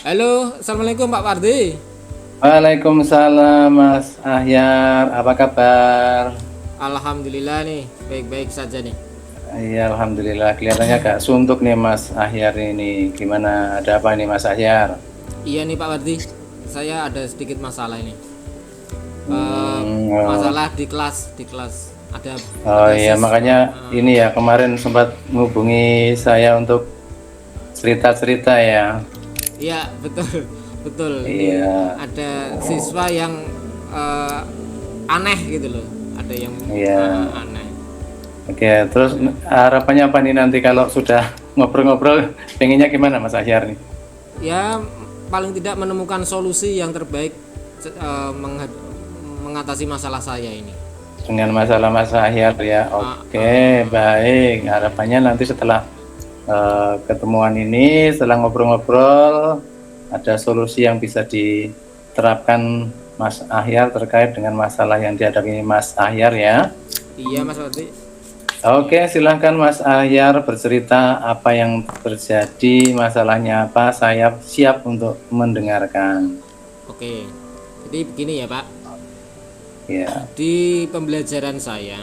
Halo, assalamualaikum Pak Fardi. Waalaikumsalam Mas Ahyar, apa kabar? Alhamdulillah nih, baik-baik saja nih. Iya, alhamdulillah. Kelihatannya agak suntuk nih Mas Ahyar ini. Gimana? Ada apa nih Mas Ahyar? Iya nih Pak Fardi, saya ada sedikit masalah ini. Oh, Masalah di kelas ada oh ada iya, makanya eh, ini ya kemarin sempat menghubungi saya untuk cerita-cerita ya. iya betul betul. Ini Iya, ada siswa yang eh, aneh gitu loh. Ada yang iya. aneh. Oke, terus harapannya apa nih nanti kalau sudah ngobrol-ngobrol, pengennya gimana Mas Ahyar nih? Ya paling tidak menemukan solusi yang terbaik mengatasi masalah saya ini. Dengan masalah Mas Ahyar ya. Ah, ah, Oke, baik. Harapannya nanti setelah ketemuan ini, setelah ngobrol-ngobrol, ada solusi yang bisa diterapkan Mas Ahyar terkait dengan masalah yang dihadapi Mas Ahyar ya. iya Mas Fardi. Oke, silahkan Mas Ahyar bercerita apa yang terjadi, masalahnya apa. Saya siap untuk mendengarkan. Oke, jadi begini ya Pak. Ya. Di pembelajaran saya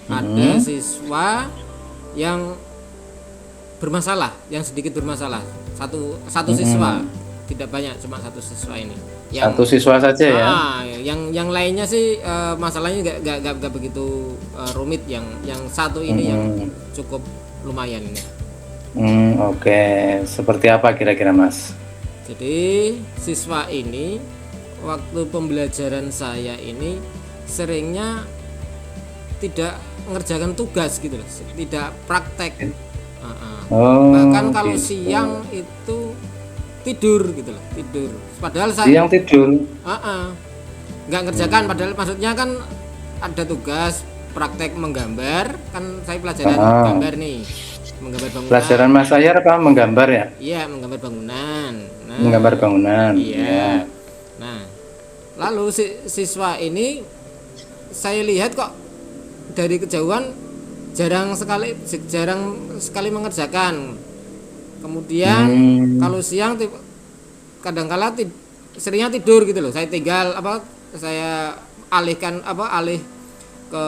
ada Mhm. siswa yang bermasalah, yang sedikit bermasalah. Satu satu siswa, Mhm. tidak banyak, cuma satu siswa ini. Yang Satu siswa saja ya. yang lainnya sih masalahnya nggak begitu rumit. Yang satu ini yang Mhm. cukup lumayan ini. Oke. Seperti apa kira-kira, Mas? Jadi siswa ini waktu pembelajaran saya ini seringnya tidak mengerjakan tugas gitu loh, tidak praktek. Bahkan Oh, kalau gitu. siang itu tidur gitu loh, tidur. Padahal saya Siang tidur. nggak ngerjakan, padahal maksudnya kan ada tugas praktek menggambar, kan saya pelajaran Ah, gambar nih, menggambar bangunan. pelajaran Mas Ahyar apa menggambar ya? Iya, menggambar bangunan. Menggambar Nah, bangunan. Ya. iya. Nah, lalu siswa ini saya lihat kok dari kejauhan jarang sekali mengerjakan. Kemudian Hmm, kalau siang kadangkala seringnya tidur gitu loh. Saya tinggal saya alih ke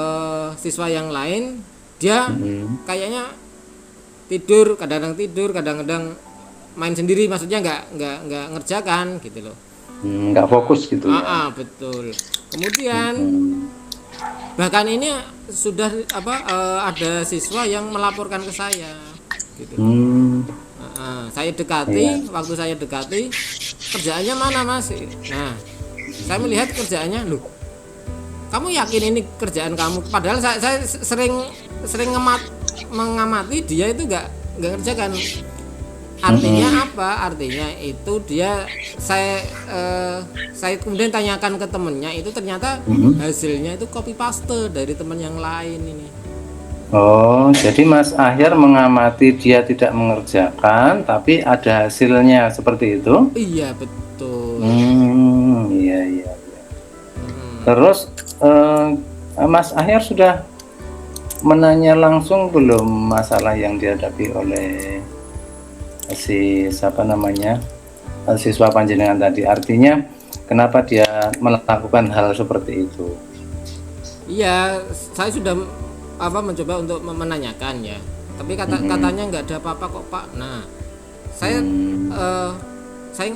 siswa yang lain. Dia hmm. kayaknya kadang-kadang main sendiri, maksudnya nggak ngerjakan gitu loh. Nggak fokus gitu ya. Betul. Kemudian Hmm. bahkan ini sudah ada siswa yang melaporkan ke saya gitu. Hmm. Saya Iya. dekati, waktu saya dekati, kerjaannya mana Mas? Nah, saya melihat kerjaannya, loh, kamu yakin ini kerjaan kamu? Padahal saya sering sering mengamati dia itu nggak kerjakan. Hmm. Artinya apa? Artinya itu dia saya kemudian tanyakan ke temennya, itu ternyata Hmm. hasilnya itu copy paste dari teman yang lain ini. Oh, jadi Mas Ahyar mengamati dia tidak mengerjakan, tapi ada hasilnya seperti itu? Iya betul. Iya, iya, iya. Terus eh, Mas Ahyar sudah menanya langsung belum masalah yang dihadapi oleh si siapa namanya siswa panjenengan tadi? Artinya kenapa dia melakukan hal seperti itu? Iya, saya sudah mencoba untuk menanyakan ya. Tapi katanya nggak ada apa-apa kok Pak. Nah, saya Hmm, eh, saya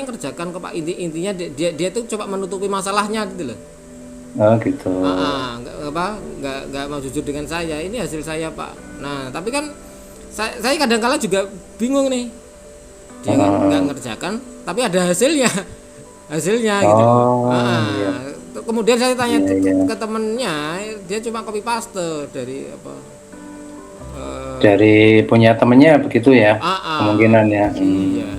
ngerjakan kok Pak. Intinya dia tuh coba menutupi masalahnya gitu loh. oh gitu. Nggak mau jujur dengan saya. Ini hasil saya Pak. Nah, tapi kan saya kadang-kala juga bingung nih. Dia kan nggak Oh, ngerjakan, tapi ada hasilnya gitu loh. oh, iya, Kemudian saya tanya iya, iya. ke temennya, dia cuma copy paste dari apa? eh, Dari punya temennya begitu ya, ah, ah, kemungkinan ya. iya,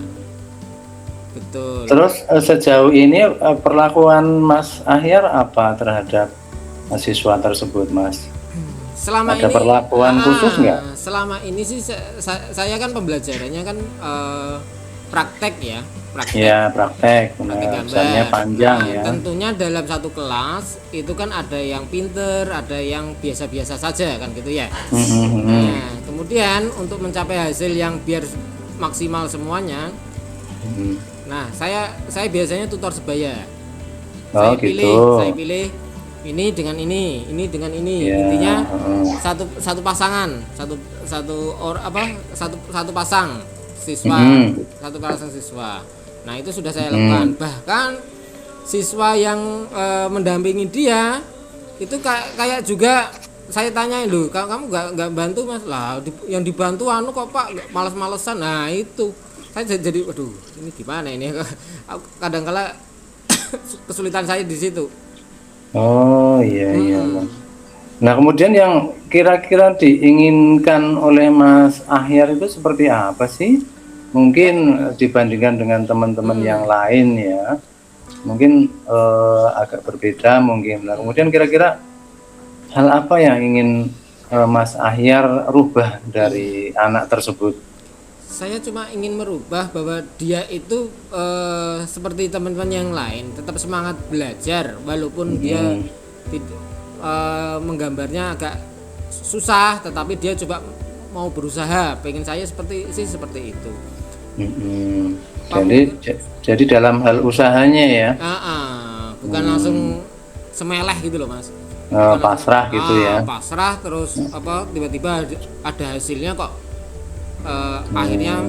betul. Terus sejauh ini perlakuan Mas Ahyar apa terhadap siswa tersebut, Mas? Selama Ada ini, perlakuan khusus nggak? selama ini sih saya kan pembelajarannya kan praktek ya, praktek. Ya, praktek, Praktek benar. Misalnya gambar. panjang Nah, ya. tentunya dalam satu kelas itu kan ada yang pinter, ada yang biasa-biasa saja kan gitu ya. Mhm, Nah, kemudian untuk mencapai hasil yang biar maksimal semuanya, Hmm. Nah, saya biasanya tutor sebaya. Oh gitu. Saya pilih ini dengan ini dengan ini. Ya, Intinya heeh. satu pasangan, satu pasang siswa, Mm-mm. satu pasang siswa. Nah, itu sudah saya Mm. lakukan. Bahkan siswa yang mendampingi dia itu kayak juga saya tanyain, loh, kamu nggak bantu Mas? Lah, yang dibantu anu kok Pak, males-malesan. Nah, itu saya jadi waduh, ini gimana ini? Kadang kala kesulitan saya di situ. Oh iya iya Mm-mm. Bang. Nah kemudian yang kira-kira diinginkan oleh Mas Ahyar itu seperti apa sih? Mungkin dibandingkan dengan teman-teman yang lain ya, mungkin agak berbeda mungkin. Nah kemudian kira-kira hal apa yang ingin Mas Ahyar rubah dari anak tersebut? Saya cuma ingin merubah bahwa dia itu seperti teman-teman yang lain, tetap semangat belajar walaupun dia menggambarnya agak susah, tetapi dia coba mau berusaha. Pengen saya seperti itu. Mm-mm. Apa Jadi mungkin jadi dalam hal usahanya ya, bukan langsung semeleh gitu loh Mas. Bukan langsung pasrah gitu ya. pasrah terus apa tiba-tiba ada hasilnya kok. Akhirnya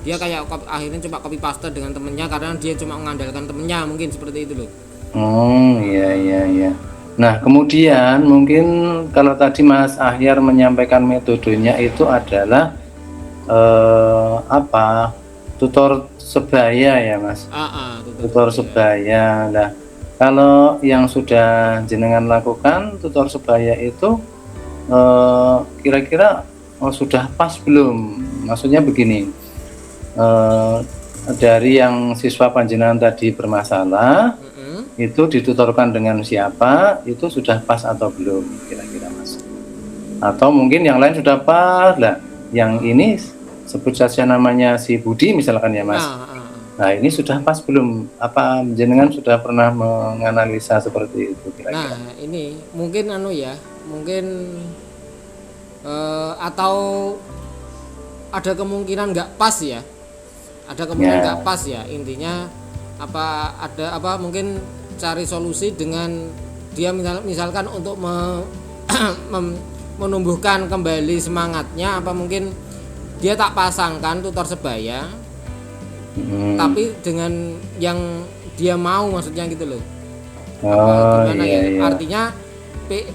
dia kayak akhirnya coba copy paste dengan temennya karena dia cuma mengandalkan temennya, mungkin seperti itu loh. Oh iya iya iya. Nah kemudian mungkin kalau tadi Mas Ahyar menyampaikan metodenya itu adalah apa, tutor sebaya ya Mas, tutor sebaya. Nah kalau yang sudah jenengan lakukan tutor sebaya itu kira-kira sudah pas belum? Maksudnya begini, dari yang siswa panjenengan tadi bermasalah itu ditutorkan dengan siapa, itu sudah pas atau belum kira-kira Mas? Atau mungkin yang lain sudah pas lah, yang ini sebut saja namanya si Budi misalkan ya Mas. Nah ini sudah pas belum? Apa jenengan sudah pernah menganalisa seperti itu kira-kira? Nah, ini mungkin mungkin atau ada kemungkinan nggak pas ya. Ada kemungkinan nggak pas ya. Intinya mungkin cari solusi dengan dia misalkan untuk menumbuhkan kembali semangatnya, apa mungkin dia tak pasangkan tutor sebaya tapi dengan yang dia mau, maksudnya gitu loh. Gimana iya, ya? iya. Artinya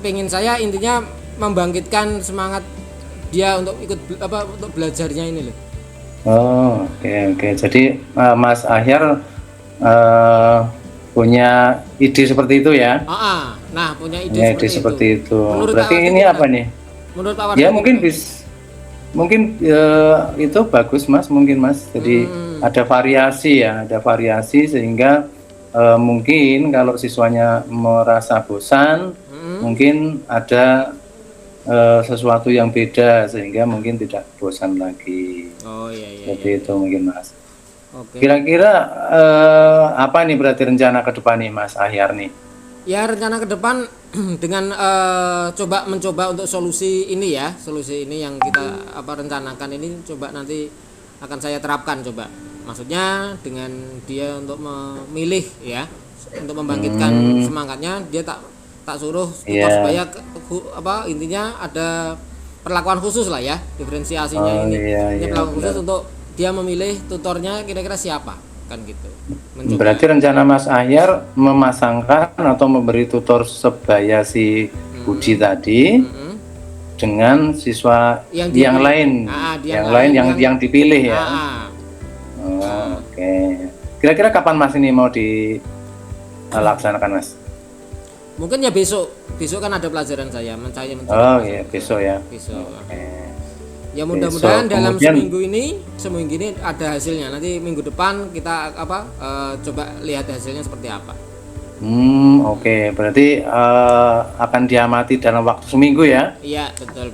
pengen saya intinya membangkitkan semangat dia untuk untuk belajarnya ini loh. Oke. Jadi Mas Ahyar punya ide seperti itu ya? Nah, punya ide Punya ide seperti itu. Berarti ini apa nih? Menurut Pak Ya mungkin itu bagus Mas, mungkin Mas. Jadi ada variasi sehingga mungkin kalau siswanya merasa bosan, mungkin ada sesuatu yang beda sehingga mungkin tidak bosan lagi. Seperti itu mungkin Mas. Oke. Kira-kira apa nih berarti rencana ke depan nih Mas Ahyar nih? Ya, rencana ke depan dengan mencoba untuk solusi ini yang kita rencanakan ini, coba nanti akan saya terapkan coba. Maksudnya dengan dia untuk memilih ya, untuk membangkitkan semangatnya, dia tak suruh tutor supaya intinya ada perlakuan khusus lah ya, diferensiasinya ini perlakuan khusus untuk dia memilih tutornya kira-kira siapa, kan gitu. Mencoba. Berarti rencana Mas Ahyar memasangkan atau memberi tutor sebaya si Budi tadi dengan siswa yang lain, yang dipilih ya. Oke. Kira-kira kapan Mas ini mau dilaksanakan Mas? Mungkin ya besok kan ada pelajaran saya mencoba. Oh iya, besok ya. Besok. Okay. Ya mudah-mudahan dalam seminggu ini ada hasilnya. Nanti minggu depan kita coba lihat hasilnya seperti apa. Oke. Berarti akan diamati dalam waktu seminggu ya? Iya, betul.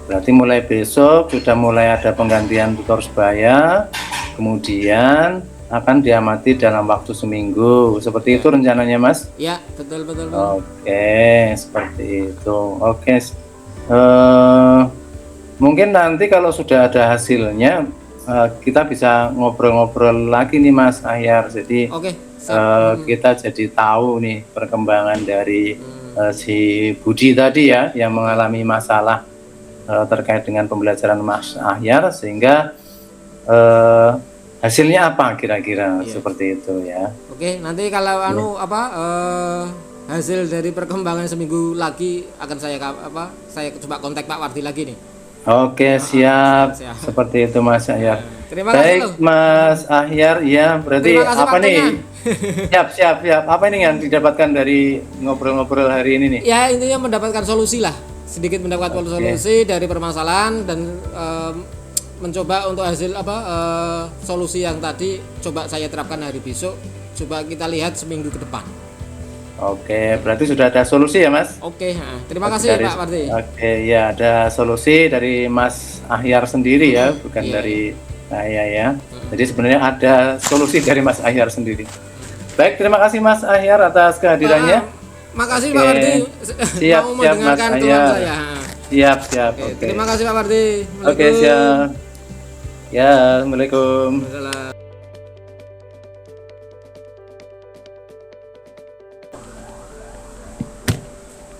Berarti mulai besok sudah mulai ada penggantian tutor sebaya, kemudian akan diamati dalam waktu seminggu. Seperti itu rencananya Mas? Iya, betul. Oke, seperti itu. Oke. Mungkin nanti kalau sudah ada hasilnya, kita bisa ngobrol-ngobrol lagi nih Mas Ahyar. Jadi Oke. kita jadi tahu nih perkembangan dari si Budi tadi ya, yang mengalami masalah terkait dengan pembelajaran Mas Ahyar, sehingga hasilnya apa kira-kira seperti itu ya. Oke, nanti kalau hasil dari perkembangan seminggu lagi akan saya coba kontak Pak Wardi lagi nih. Oke, siap. Seperti itu Mas Ahyar. Terima kasih Baik loh. Mas Ahyar, ya berarti Terima kasih apa nih? waktunya. Siap. Apa ini yang didapatkan dari ngobrol-ngobrol hari ini nih? Ya, intinya mendapatkan solusi lah. Sedikit mendapatkan solusi dari permasalahan dan mencoba untuk hasil solusi yang tadi coba saya terapkan hari besok. Coba kita lihat seminggu ke depan. Oke, berarti sudah ada solusi ya Mas? Oke, terima kasih Pak Wardi. Oke, ya ada solusi dari Mas Ahyar sendiri ya, bukan dari saya ya. Jadi sebenarnya ada solusi dari Mas Ahyar sendiri. Baik, terima kasih Mas Ahyar atas kehadirannya. Makasih Pak Wardi. Siap, mau Mas mendengarkan keluhan Ahyar. saya. Siap. Oke, terima kasih Pak Wardi. Oke, siap. Ya, Assalamualaikum. Waalaikumsalam.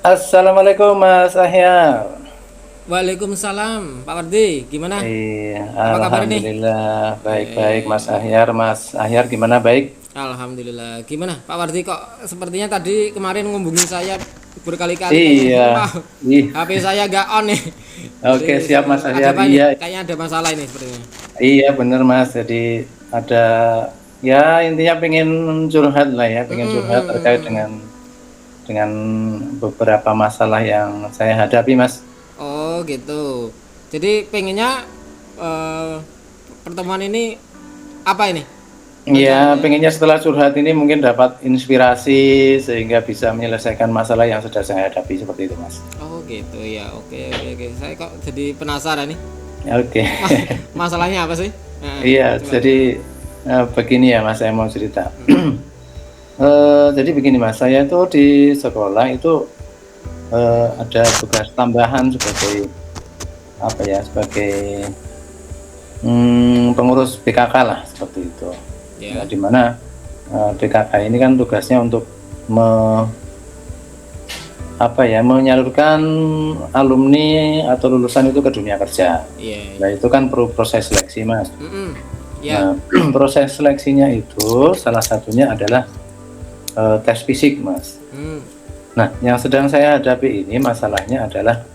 Assalamualaikum Mas Ahyar. Waalaikumsalam Pak Wardi, gimana? Iya, Apa kabar nih? alhamdulillah baik-baik Mas Ahyar. Mas Ahyar gimana, baik? Alhamdulillah. Gimana Pak Wardi, kok sepertinya tadi kemarin ngubungin saya berkali-kali. Iya. HP saya gak on nih. Oke, Jadi, siap Mas Ahyar. ada apa nih? Iya. Kayaknya ada masalah ini sepertinya. Iya bener Mas, jadi ada ya intinya pengen curhat lah ya, pengen curhat terkait dengan beberapa masalah yang saya hadapi Mas. Oh gitu. Jadi pengennya pertemuan ini apa ini? Iya, pengennya setelah curhat ini mungkin dapat inspirasi sehingga bisa menyelesaikan masalah yang sudah saya hadapi seperti itu Mas. Oh gitu ya, oke. Saya kok jadi penasaran nih. Oke. Masalahnya apa sih? Iya, jadi begini ya Mas, saya mau cerita. Jadi begini Mas, saya itu di sekolah itu ada tugas tambahan sebagai sebagai pengurus BKK lah seperti itu. Ya. Nah, di mana BKK ini kan tugasnya untuk menyalurkan alumni atau lulusan itu ke dunia kerja. Iya. Nah itu kan perlu proses seleksi Mas. Ya. Nah, proses seleksinya itu salah satunya adalah tes fisik Mas. Nah yang sedang saya hadapi ini masalahnya adalah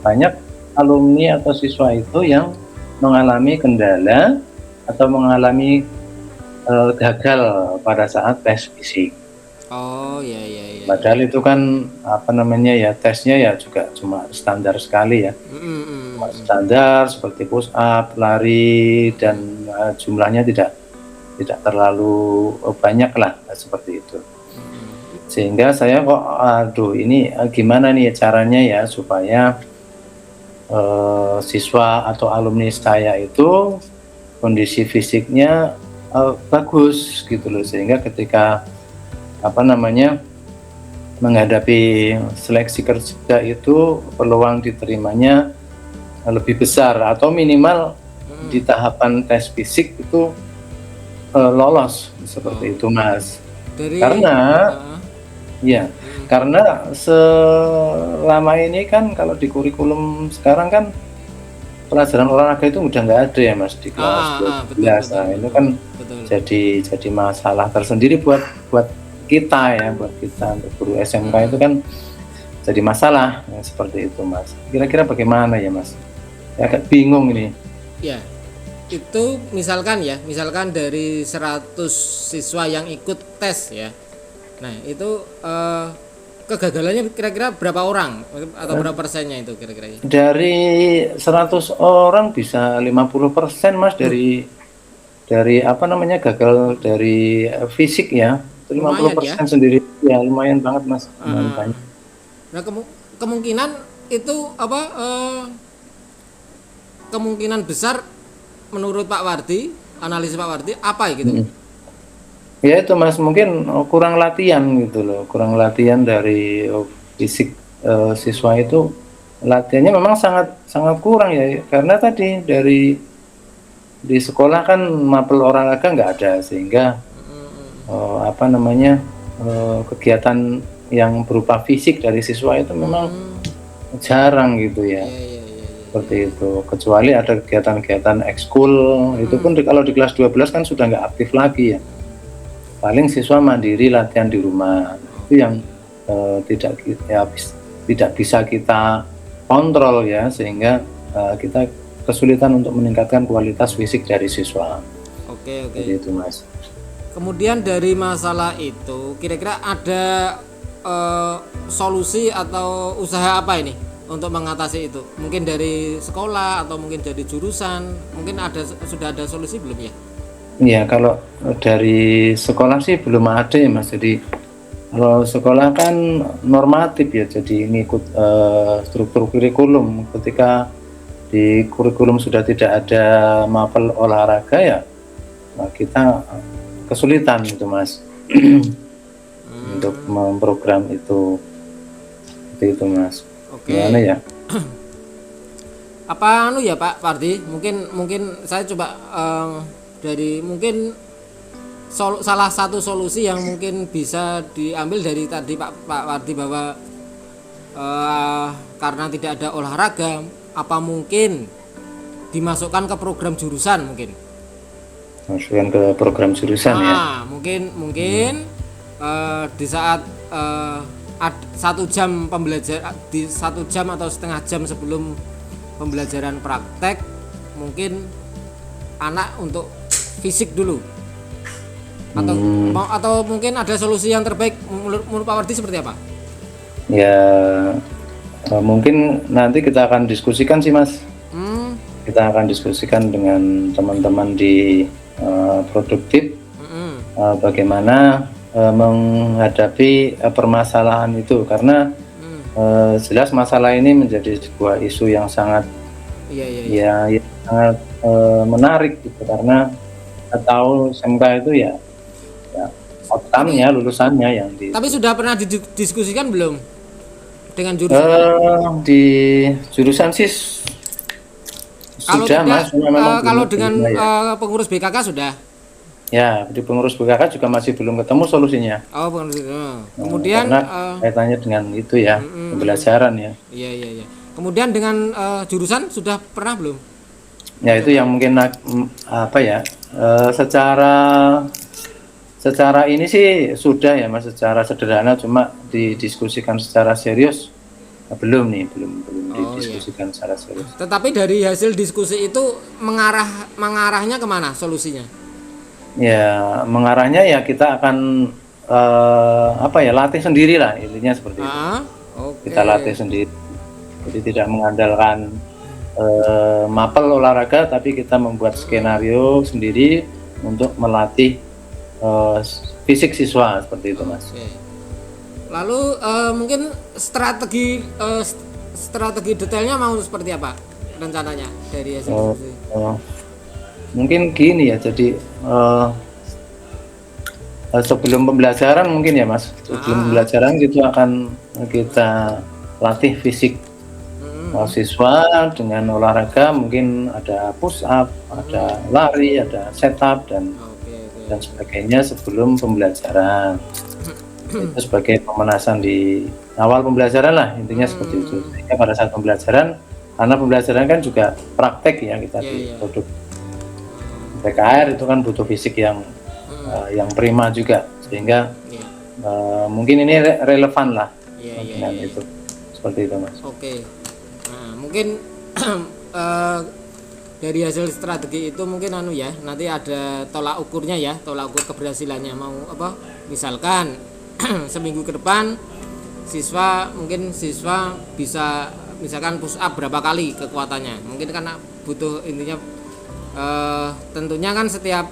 banyak alumni atau siswa itu yang mengalami kendala atau mengalami gagal pada saat tes fisik. Oh iya. Padahal itu kan tesnya ya juga cuma standar sekali ya. Standar seperti push up, lari, dan jumlahnya tidak terlalu banyak lah seperti itu. Sehingga saya ini gimana nih caranya ya supaya siswa atau alumni saya itu kondisi fisiknya bagus gitu loh, sehingga ketika menghadapi seleksi kerja itu peluang diterimanya lebih besar atau minimal di tahapan tes fisik itu lolos seperti itu Mas. Karena selama ini kan kalau di kurikulum sekarang kan pelajaran olahraga itu udah nggak ada ya Mas di kelas 12. Itu kan jadi masalah tersendiri buat kita untuk guru SMK itu kan jadi masalah ya, seperti itu Mas. Kira-kira bagaimana ya Mas? Ya, agak bingung ini. Ya, itu misalkan dari 100 siswa yang ikut tes ya. Nah itu kegagalannya kira-kira berapa orang atau berapa persennya itu kira-kira? Dari 100 orang bisa 50% Mas dari gagal dari fisik ya. 50% ya? Sendiri ya lumayan banget Mas. Nah kemungkinan itu kemungkinan besar menurut Pak Wardi, analisis Pak Wardi apa gitu? Ya itu Mas, mungkin kurang latihan gitu loh, kurang latihan dari fisik siswa itu latihannya memang sangat sangat kurang ya, karena tadi di sekolah kan mapel olahraga nggak ada, sehingga apa namanya kegiatan yang berupa fisik dari siswa itu memang jarang gitu ya. Seperti itu, kecuali ada kegiatan-kegiatan ekskul itu pun kalau di kelas 12 kan sudah nggak aktif lagi ya, paling siswa mandiri latihan di rumah, itu yang tidak bisa kita kontrol ya, sehingga kita kesulitan untuk meningkatkan kualitas fisik dari siswa. Oke. Jadi itu Mas. Kemudian dari masalah itu kira-kira ada solusi atau usaha apa ini untuk mengatasi itu? Mungkin dari sekolah atau mungkin dari jurusan, mungkin sudah ada solusi belum ya? Iya, kalau dari sekolah sih belum ada ya Mas. Jadi kalau sekolah kan normatif ya, jadi ngikut struktur kurikulum. Ketika di kurikulum sudah tidak ada mapel olahraga ya, nah kita kesulitan gitu Mas untuk memprogram itu. Seperti itu Mas. Oke. Gimana ya? Apa ya Pak Pardi? Mungkin saya coba dari mungkin salah satu solusi yang mungkin bisa diambil dari tadi Pak Pardi bahwa karena tidak ada olahraga, apa mungkin dimasukkan ke program jurusan mungkin? Masukkan ke program jurusan ya. Mungkin di saat 1 jam pembelajaran, di 1 jam atau setengah jam sebelum pembelajaran praktek, mungkin anak untuk fisik dulu, atau mungkin ada solusi yang terbaik menurut Pak Wardi seperti apa? Ya mungkin nanti kita akan diskusikan sih Mas. Kita akan diskusikan dengan teman-teman di produktif bagaimana menghadapi permasalahan itu, karena jelas masalah ini menjadi sebuah isu yang sangat yang sangat menarik gitu, karena kita tahu SMK itu ya outcome-nya, lulusannya yang Tapi sudah pernah didiskusikan belum dengan jurusan? Di jurusan sih sudah Mas. Kalau dengan pengurus BKK sudah? Ya, di pengurus BKK juga masih belum ketemu solusinya. Oh, pengurus. Kemudian kaitannya dengan itu ya, pembelajaran ya. Iya. Kemudian dengan jurusan sudah pernah belum? Ya, itu yang mungkin apa ya? Secara ini sih sudah ya Mas, secara sederhana, cuma didiskusikan secara serius belum didiskusikan secara serius. Tetapi dari hasil diskusi itu mengarahnya kemana solusinya? Ya, mengarahnya ya kita akan latih sendiri lah, intinya seperti itu. Kita latih sendiri, jadi tidak mengandalkan mapel olahraga, tapi kita membuat skenario sendiri untuk melatih fisik siswa, seperti itu Mas. Lalu mungkin strategi detailnya mau seperti apa rencananya dari hasil diskusi? Mungkin gini ya, jadi sebelum pembelajaran mungkin ya Mas, sebelum pembelajaran itu akan kita latih fisik siswa dengan olahraga, mungkin ada push up, ada lari, ada set up dan sebagainya sebelum pembelajaran. Itu sebagai pemanasan di awal pembelajaran lah, intinya seperti itu. Sehingga pada saat pembelajaran, karena pembelajaran kan juga praktek ya, kita di produk PKR itu kan butuh fisik yang prima juga, sehingga mungkin ini relevan lah dengan itu, seperti itu Mas. Oke. Nah, mungkin dari hasil strategi itu mungkin nanti ada tolak ukurnya ya, tolak ukur keberhasilannya mau apa? Misalkan seminggu ke depan siswa bisa misalkan push up berapa kali kekuatannya, mungkin karena butuh intinya tentunya kan setiap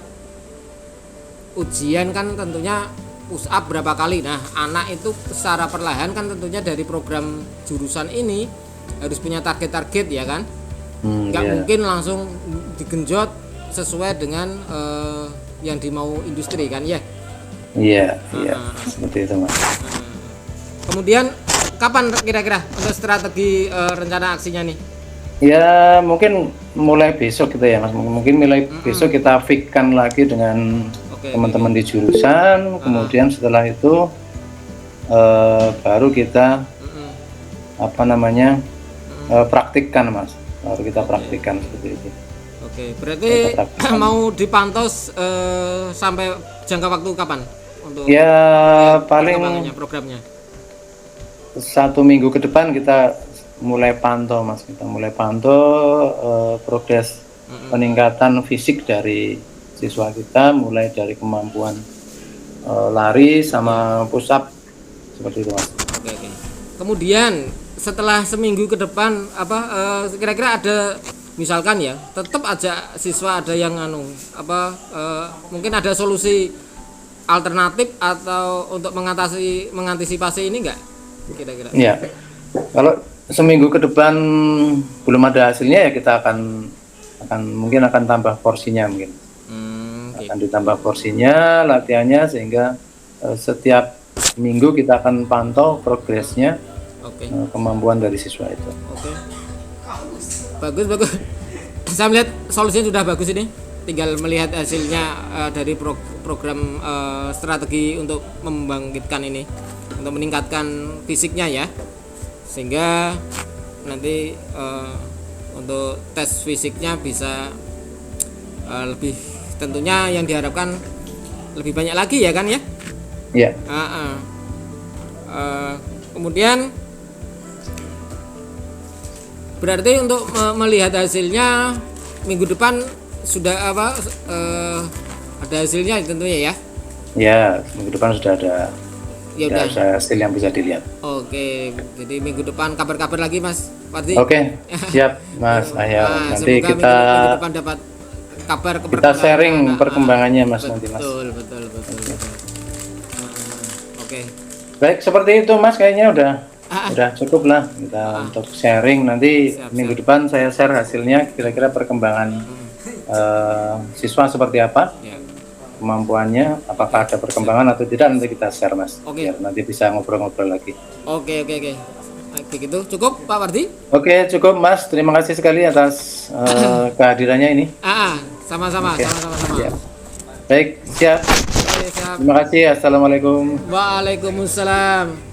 ujian kan tentunya push up berapa kali. Nah, anak itu secara perlahan kan tentunya dari program jurusan ini harus punya target-target ya kan, nggak mungkin langsung digenjot sesuai dengan yang dimau industri kan ya. Iya, seperti itu Mas. Kemudian kapan kira-kira untuk strategi rencana aksinya nih? Ya mungkin mulai besok gitu ya Mas. Mungkin mulai besok kita fixkan lagi dengan Oke, teman-teman di jurusan. Kemudian setelah itu baru kita Mm-mm. apa namanya praktikkan Mas. Baru kita praktikkan seperti itu. Oke, berarti mau dipantau sampai jangka waktu kapan untuk Ya paling perkembangannya, programnya? 1 minggu ke depan kita mulai pantau Mas. Kita mulai pantau progres peningkatan fisik dari siswa kita, mulai dari kemampuan lari sama push up seperti itu Mas. Oke, oke. Kemudian setelah seminggu ke depan kira-kira ada misalkan ya, tetap aja siswa ada yang mungkin ada solusi alternatif atau untuk mengantisipasi ini enggak kira-kira? Ya. Kalau seminggu ke depan belum ada hasilnya ya kita akan mungkin akan tambah porsinya mungkin. Akan ditambah porsinya, latihannya sehingga setiap minggu kita akan pantau progresnya, Oke. kemampuan dari siswa itu. Oke. Bagus. Saya melihat solusinya sudah bagus ini. Tinggal melihat hasilnya dari program strategi untuk membangkitkan ini, untuk meningkatkan fisiknya ya. Sehingga nanti untuk tes fisiknya bisa lebih, tentunya yang diharapkan lebih banyak lagi ya kan ya. Ya. Kemudian berarti untuk melihat hasilnya minggu depan sudah ada hasilnya tentunya ya. Ya, minggu depan sudah ada. Ya udah. Ada hasil yang bisa dilihat. Oke, jadi minggu depan kabar-kabar lagi Mas Fardi. Oke, siap Mas Ahyar. Nanti semoga kita minggu depan dapat kabar kita sharing perkembangannya Mas nanti Mas. Betul. Oke. Baik, seperti itu Mas, kayaknya udah cukup lah kita untuk sharing. Nanti minggu depan saya share hasilnya, kira-kira perkembangan siswa seperti apa, Ya. kemampuannya, apakah ada perkembangan atau tidak, nanti kita share Mas. Oke. Biar nanti bisa ngobrol-ngobrol lagi. Oke. Baik, begitu cukup Pak Fardi? Oke, cukup Mas. Terima kasih sekali atas kehadirannya ini. Sama-sama. Siap. Baik, siap. Oke, siap. Terima kasih. Assalamualaikum. Waalaikumsalam.